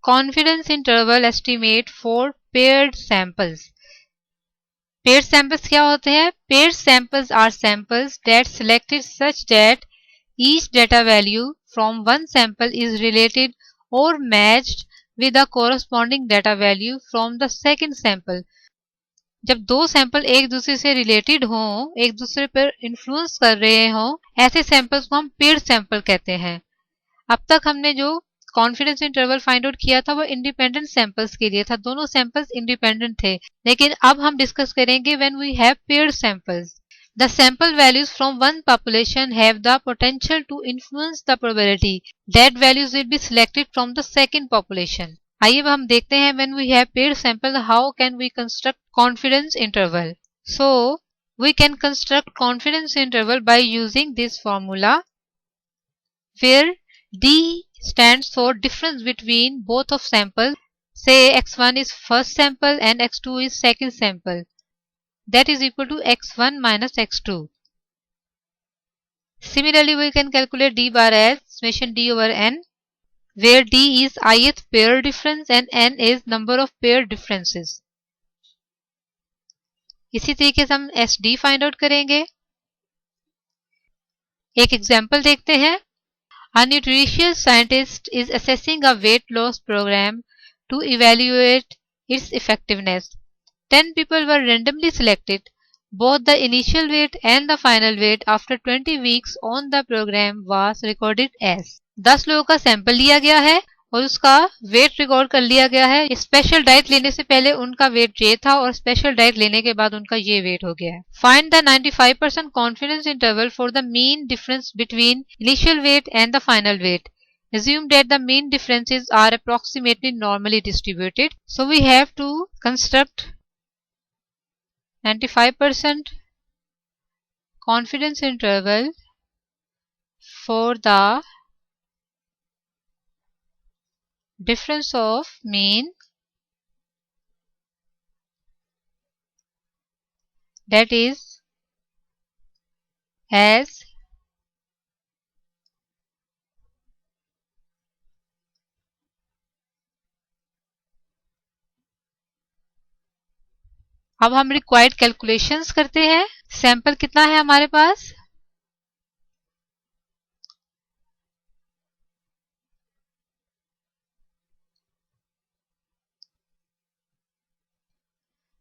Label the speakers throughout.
Speaker 1: confidence interval estimate for paired samples. Paired samples क्या होते हैं? Paired samples are samples that selected such that each data value from one sample is related or matched with the corresponding data value from the second sample. जब दो sample एक दूसरे से related हों, एक दूसरे पर इन्फ्लुएंस कर रहे हों, ऐसे सैंपल्स को हम पेयर्ड सैंपल कहते हैं। अब तक हमने जो कॉन्फिडेंस इंटरवल फाइंड आउट किया था वो इंडिपेंडेंट सैंपल्स के लिए था, दोनों सैंपल्स इंडिपेंडेंट थे। लेकिन अब हम डिस्कस करेंगे when we have paired samples. The sample values from one population have the potential to influence the probability that values will be selected from the second population. आइए अब हम देखते हैं when we have paired sample how can we construct confidence interval. So we can construct confidence interval by using this formula where D stands for difference between both of samples. Say x1 is first sample and x2 is second sample. That is equal to x1 minus x2. Similarly, we can calculate d bar as summation d over n, where d is ith pair difference and n is number of pair differences. इसी तरीके से हम SD find out करेंगे। एक example देखते हैं। A nutritious scientist is assessing a weight loss program to evaluate its effectiveness. 10 people were randomly selected. Both the initial weight and the final weight after 20 weeks on the program was recorded as 10 लोगों का sample लिया गया है और उसका wait record कर लिया गया है। स्पेशल डाइट लेने से पहले उनका वेट ये था और स्पेशल डाइट लेने के बाद उनका ये वेट हो गया है। Find the 95% confidence interval for the mean difference between initial weight and the final weight. Assume that the mean differences are approximately normally distributed. So we have to construct 95% confidence interval for the difference of mean, that is as अब हम required calculations करते हैं। Sample कितना है हमारे पास?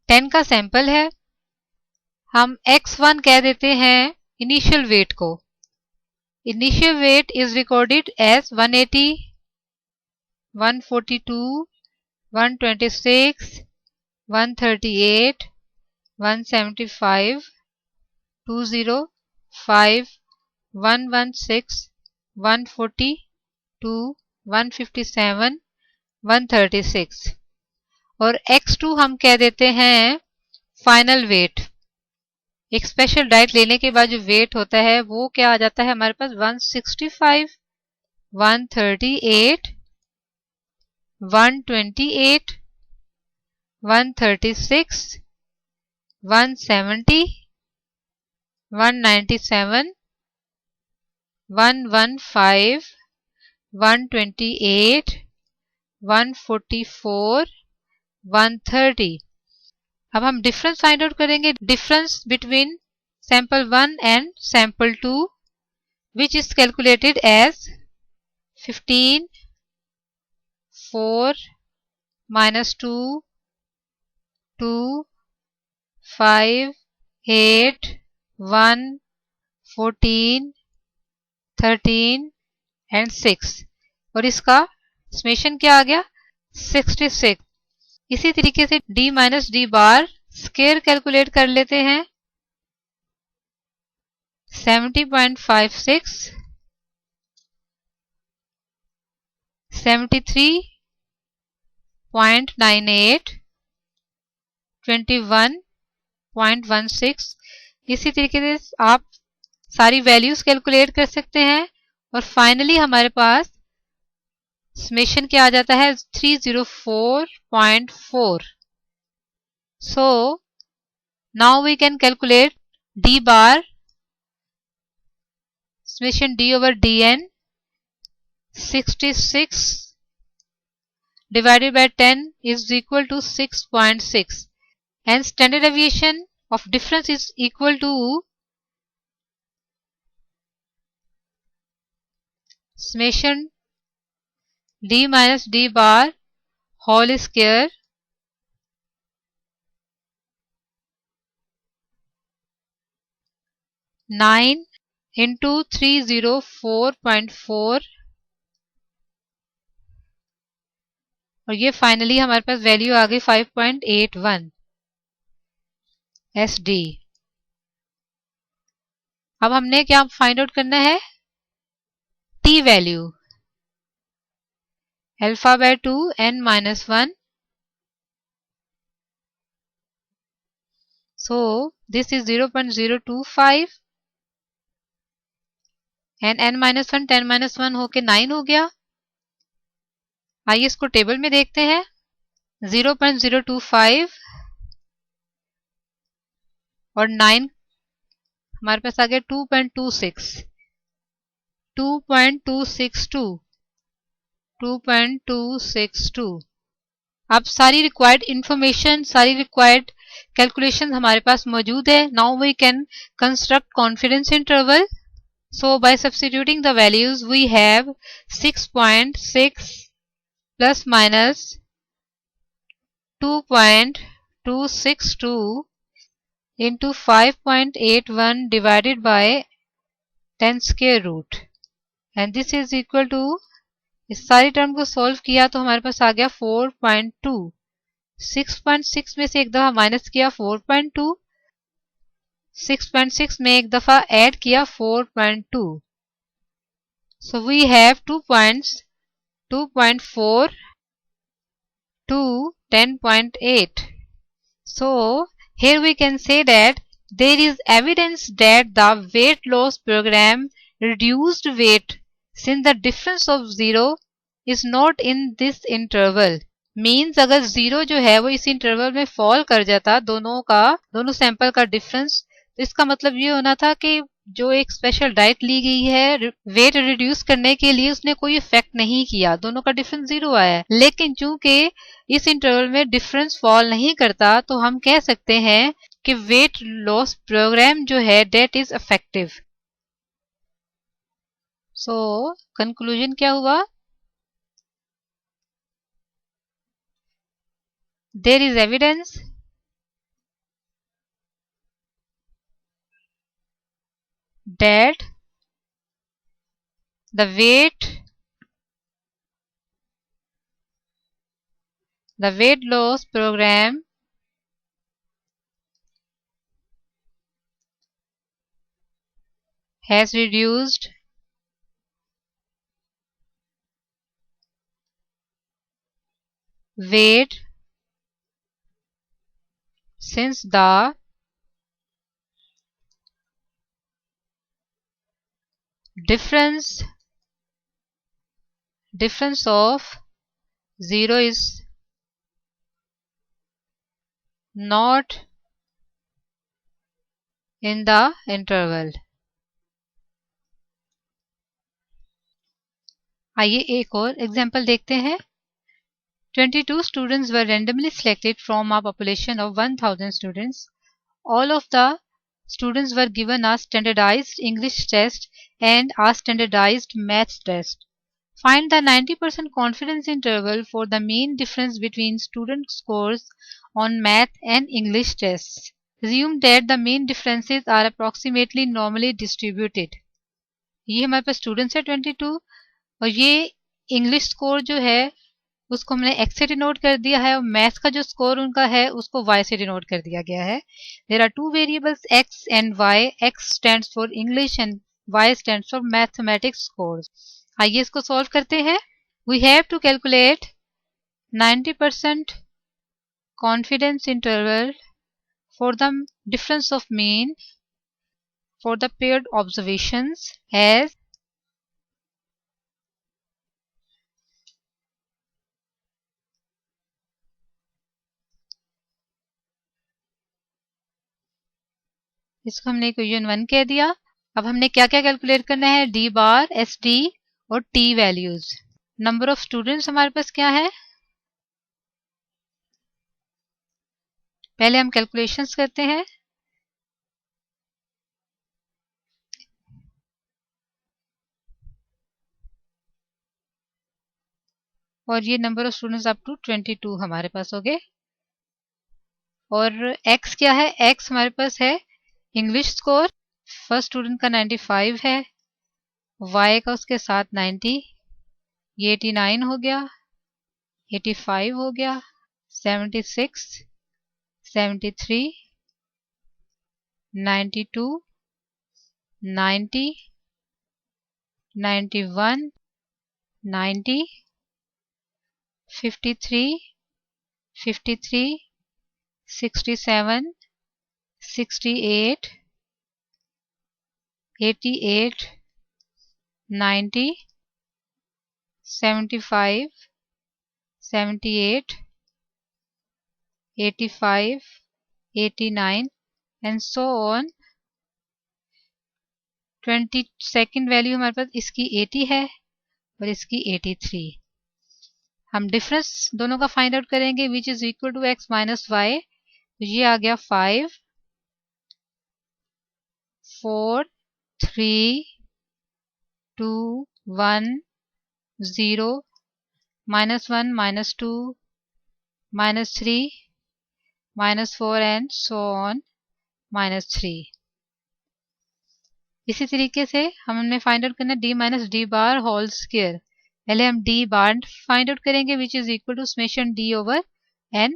Speaker 1: Ten का sample है। हम x1 कह देते हैं इनिशियल वेट को। Initial weight is recorded as 180, 142, 126, 138, 175, 205, 116, 142, 157, 136 और x2 हम कह देते हैं फाइनल वेट। एक स्पेशल डाइट लेने के बाद जो वेट होता है वो क्या आ जाता है हमारे पास 165, 138, 128, 136, 170, 197, 115, 128, 144, 130। अब हम डिफरेंस फाइंड आउट करेंगे। Difference between sample 1 and sample 2 which is calculated as 15, 4, -2, 2, 5, 8, 1, 14, 13 and 6 और इसका समेशन क्या आ गया 66। इसी तरीके से d माइनस डी बार स्केयर कैलकुलेट कर लेते हैं। 70.56, 73.98, 21.16। इसी तरीके से आप सारी वैल्यूज कैलकुलेट कर सकते हैं और फाइनली हमारे पास समेशन क्या आ जाता है 304.4। So now we can calculate d bar summation d over dn 66 divided by 10 is equal to 6.6 and standard deviation of difference is equal to summation d minus d bar whole square (9 into 304.4) और ये finally हमारे पास value आ गई 5.81 SD। अब हमने क्या find out करना है, t value alpha by 2 n minus 1. So this is 0.025 and n minus 1 10 minus 1 होके 9 हो गया। आइए इसको टेबल में देखते हैं। 0.025 और 9 हमारे पास आ गया 2.26 2.262। अब सारी रिक्वायर्ड इंफॉर्मेशन, सारी रिक्वायर्ड कैलकुलेशन हमारे पास मौजूद है। Now we can construct confidence interval. So by substituting the values we have 6.6 plus minus 2.262 into 5.81 divided by 10 square root and this is equal to, इस सारी टर्म को सॉल्व किया तो हमारे पास आ गया 4.2। 6.6 में से एक दफा माइनस किया 4.2, 6.6 में एक दफा ऐड किया 4.2। So we have 2 points 2.4 to 10.8. So here we can say that there is evidence that the weight loss program reduced weight since the difference of 0 is not in this interval. Means अगर 0 जो है वो इस interval में fall कर जाता, दोनों sample का डिफरेंस, तो इसका मतलब ये होना था कि जो एक स्पेशल डाइट ली गई है वेट रिड्यूस करने के लिए उसने कोई इफेक्ट नहीं किया, दोनों का डिफरेंस 0 आया है। लेकिन चूंकि इस इंटरवल में डिफरेंस फॉल नहीं करता तो हम कह सकते हैं कि वेट लॉस प्रोग्राम जो है that is effective. So conclusion क्या हुआ, there is evidence that the weight loss program has reduced weight since the difference of 0 is not in the interval। आइए एक और एग्जाम्पल देखते हैं। 22 students were randomly selected from a population of 1000 students. All of the students were given a standardized English test and a standardized maths test. Find the 90% confidence interval for the mean difference between student scores on math and English tests. Assume that the mean differences are approximately normally distributed. ये हमारे पास students है 22 और ये English score जो है उसको हमने x से डिनोट कर दिया है और मैथ्स का जो स्कोर उनका है उसको y से डिनोट कर दिया गया है। There are two variables x and y. x stands for English and y stands for mathematics scores. आइए इसको सॉल्व करते हैं। We have to calculate 90% confidence interval for the difference of mean for the paired observations as इसको हमने equation 1 कह दिया। अब हमने क्या क्या कैलकुलेट करना है, डी बार, एस डी और T values. Number of students हमारे पास क्या है पहले हम कैलकुलेशंस करते हैं। और ये number of students up to 22 हमारे पास हो गए। और x क्या है? x हमारे पास है इंग्लिश स्कोर, फर्स्ट स्टूडेंट का 95 है, y का उसके साथ 90, ये 89 हो गया, 85 हो गया, 76, 73, 92, 90, 91, 90, 53, 53, 67, 68, 88, 90, 75, 78, 85, 89 and so on। 22nd value हमारे पास इसकी 80 है और इसकी 83। हम डिफरेंस दोनों का फाइंड आउट करेंगे, which is equal to x minus y. तो ये आ गया 5, 4, 3, 2, 1, 0, -1, -2, -3, -4 एंड सो ऑन -3। इसी तरीके से हमने फाइंड आउट करना d minus d bar whole square. पहले हम d बार फाइंड आउट करेंगे, which is equal to summation d over n।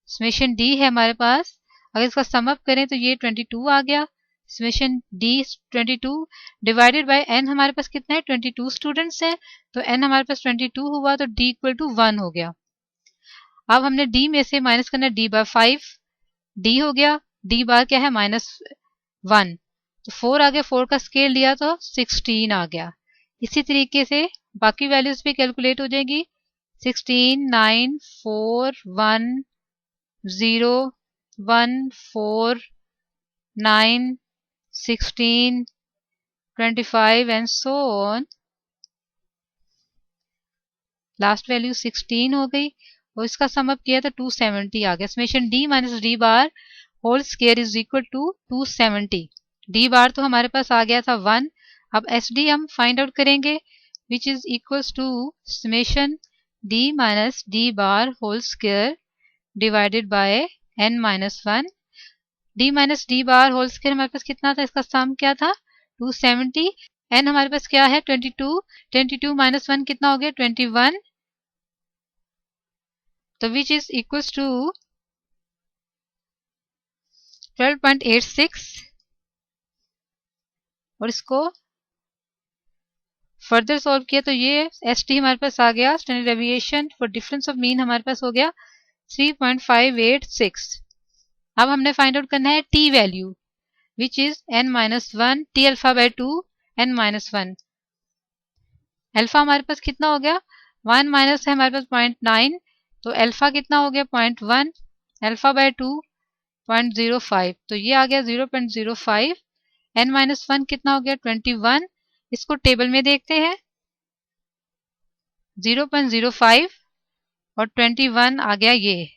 Speaker 1: Summation d है हमारे पास, अगर इसका सम अप करें तो ये 22 आ गया। Summation d 22 divided by n, हमारे पास कितना है? 22 स्टूडेंट्स हैं, तो n हमारे पास 22 हुआ, तो d इक्वल टू 1 हो गया। अब हमने d में से माइनस करना d बार 5, d हो गया, d बार क्या है? -1, तो 4 आ गया, 4 का स्केल लिया तो 16 आ गया। इसी तरीके से बाकी वैल्यूज भी कैलकुलेट हो जाएंगी। 16, 9, 4, 1, 0, 1, 4, 9, 16, 25 and so on. Last value 16 हो गई और इसका सम अप किया तो 270 आ गया। Summation d minus d bar whole square is equal to 270। d bar तो हमारे पास आ गया था 1। अब sd हम फाइंड आउट करेंगे, which is equals to summation d minus d bar whole square divided by n minus 1। d minus d bar whole square हमारे पास कितना था? इसका सम क्या था? 270। n हमारे पास क्या है? 22। 22 माइनस 1 कितना हो गया? 21। तो विच इज इक्वल्स टू 12.86। और इसको फर्दर सॉल्व किया तो ये एस टी हमारे पास आ गया, standard deviation for difference of mean हमारे पास हो गया 3.586। अब हमने फाइंड आउट करना है T value, which is n minus 1, T alpha by 2, n minus 1। Alpha हमारे पास कितना हो गया? 1 माइनस है हमारे पास 0.9, तो अल्फा कितना हो गया? 0.1, अल्फा बाय 2 0.05, तो ये आ गया 0.05। n माइनस 1 कितना हो गया? 21। इसको टेबल में देखते हैं, 0.05 और 21 आ गया ये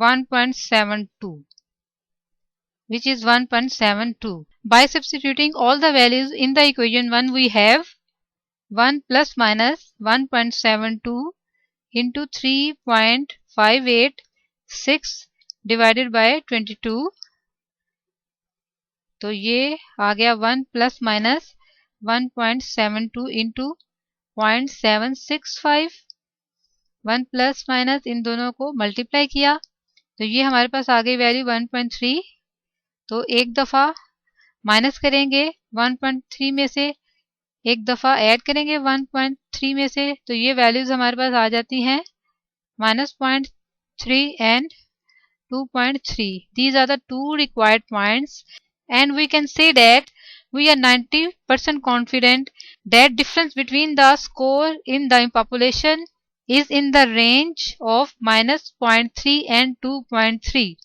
Speaker 1: 1.72, which is 1.72. By substituting all the values in the equation 1, we have 1 plus minus 1.72 into 3.586 divided by 22। तो ये आ गया 1 plus minus 1.72 into 0.765। 1 plus minus इन दोनों को मल्टीप्लाई किया तो ये हमारे पास आ गई वैल्यू 1.3। तो एक दफ़ा माइनस करेंगे 1.3 में से, एक दफ़ा ऐड करेंगे 1.3 में से, तो ये वैल्यूज हमारे पास आ जाती हैं -0.3 and 2.3। These are the two required points and we can say that we are 90% confident that difference between the score in the population is in the range of -0.3 and 2.3।